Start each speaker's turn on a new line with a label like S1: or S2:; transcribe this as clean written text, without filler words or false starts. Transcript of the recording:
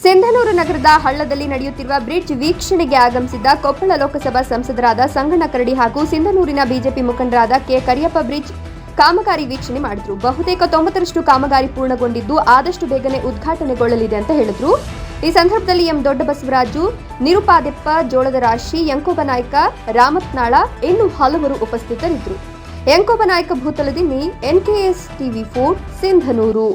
S1: ಸಿಂಧನೂರು ನಗರದ ಹಳ್ಳದಲ್ಲಿ ನಡೆಯುತ್ತಿರುವ ಬ್ರಿಡ್ಜ್ ವೀಕ್ಷಣೆಗೆ ಆಗಮಿಸಿದ್ದ ಕೊಪ್ಪಳ ಲೋಕಸಭಾ ಸಂಸದರಾದ ಸಂಗಣ್ಣ ಕರಡಿ ಹಾಗೂ ಸಿಂಧನೂರಿನ ಬಿಜೆಪಿ ಮುಖಂಡರಾದ ಕೆ ಕರಿಯಪ್ಪ ಬ್ರಿಡ್ಜ್ ಕಾಮಗಾರಿ ವೀಕ್ಷಣೆ ಮಾಡಿದ್ರು. ಬಹುತೇಕ 90ರಷ್ಟು ಕಾಮಗಾರಿ ಪೂರ್ಣಗೊಂಡಿದ್ದು ಆದಷ್ಟು ಬೇಗನೆ ಉದ್ಘಾಟನೆಗೊಳ್ಳಲಿದೆ ಅಂತ ಹೇಳಿದ್ರು. ಈ ಸಂದರ್ಭದಲ್ಲಿ ಎಂ ದೊಡ್ಡಬಸವರಾಜು, ನಿರುಪಾದೆಪ್ಪ, ಜೋಳದ ರಾಶಿ, ಯಂಕೋಬನಾಯ್ಕ, ರಾಮತ್ನಾಳ ಇನ್ನೂ ಹಲವರು ಉಪಸ್ಥಿತರಿದ್ದರು. ಯಂಕೋಬನಾಯ್ಕ ಭೂತಲದಿನ್ನಿ, NKS TV4 ಸಿಂಧನೂರು.